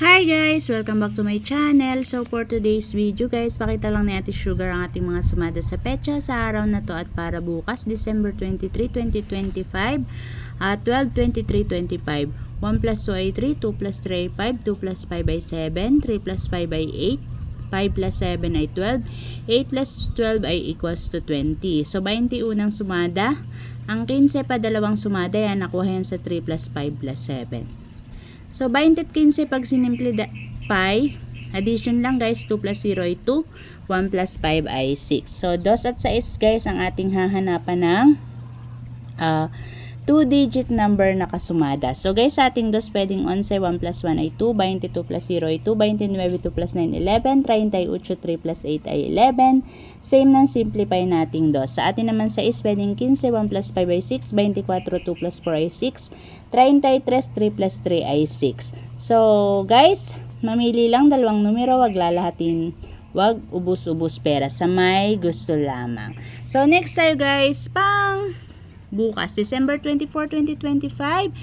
Hi guys! Welcome back to my channel. So for today's video guys, pakita lang ni Ate Sugar ang ating mga sumada sa petsa sa araw na to at para bukas, December 23, 2025 at 12/23/25. 1 plus 2 ay 3, 2 plus 3 ay 5, 2 plus 5 ay 7, 3 plus 5 ay 8, 5 plus 7 ay 12, 8 plus 12 ay equals to 20. So 21 ang sumada. Ang 15 pa dalawang sumada yan, nakuha yan sa 3 plus 5 plus 7. So, 20 at 15 pag sinimplify, addition lang guys, 2 plus 0 ay 2, 1 plus 5 ay 6. So, 2 at 6 guys ang ating hahanapan ng 2-digit number na kasumada. So, guys, sa ating 2 pwedeng 11, 1 plus 1 ay 2, 22 plus 0 ay 2, 29, 2 plus 9, 11, 38, 3 plus 8 ay 11. Same nang simplify nating 2. Sa atin naman sa is pwedeng 15, 1 plus 5 ay 6, 24, 2 plus 4 ay 6, 33, 3 plus 3 ay 6. So, guys, mamili lang dalawang numero, wag lalahatin, wag ubus-ubus pera, sa may gusto lamang. So, next tayo guys, pang bukas, December 24, 2025,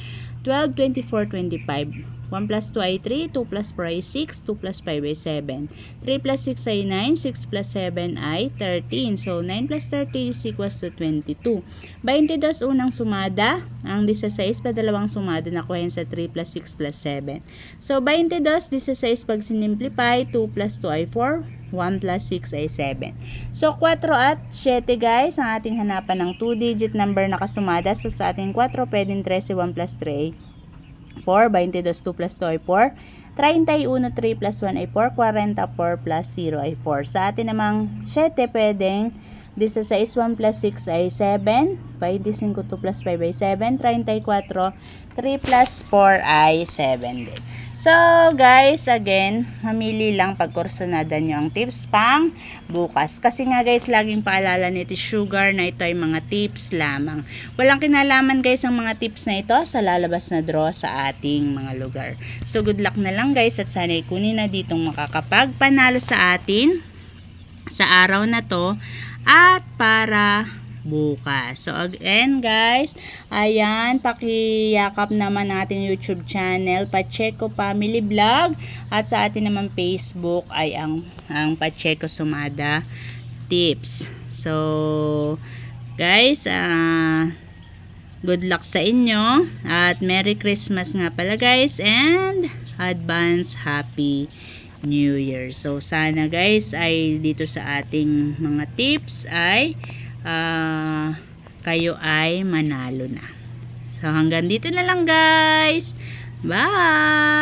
12/24/25. 1 plus 2 ay 3, 2 plus 4 ay 6, 2 plus 5 ay 7, 3 plus 6 ay 9, 6 plus 7 ay 13. So, 9 plus 13 is equals to 22. 22 unang sumada, ang 16 pa dalawang sumada na kuhin sa 3 plus 6 plus 7. So, 22, 16 pag sinimplify, 2 plus 2 ay 4, 1 plus 6 ay 7. So, 4 at 7 guys, ang ating hanapan ng 2-digit number na kasumada. So, sa ating 4, pwedeng 13, 1 plus 3 ay 4, 22, 2 plus 2 ay 4, 31, 3 plus 1 ay 4, 44 plus 0 ay 4. Sa atin namang 7, pwedeng 16, 1 plus 6 ay 7, 25, 2 plus 5 ay 7, 34, 3 plus 4 ay 7 din. So, guys, again, mamili lang pagkursunada nyo ang tips pang bukas. Kasi nga, guys, laging paalala ni Ate Sugar na ito ay mga tips lamang. Walang kinalaman, guys, ang mga tips na ito sa lalabas na draw sa ating mga lugar. So, good luck na lang, guys, at sana'y kunin na ditong makakapagpanalo sa atin sa araw na to at para bukas. So, again guys, ayan, pakiyakap naman natin YouTube channel, Pacheco Family Vlog, at sa atin naman Facebook ay ang Pacheco Sumada Tips. So, guys, good luck sa inyo, at Merry Christmas nga pala guys, and advance Happy New Year. So, sana guys ay dito sa ating mga tips ay kayo ay manalo na. So, hanggang dito na lang guys. Bye!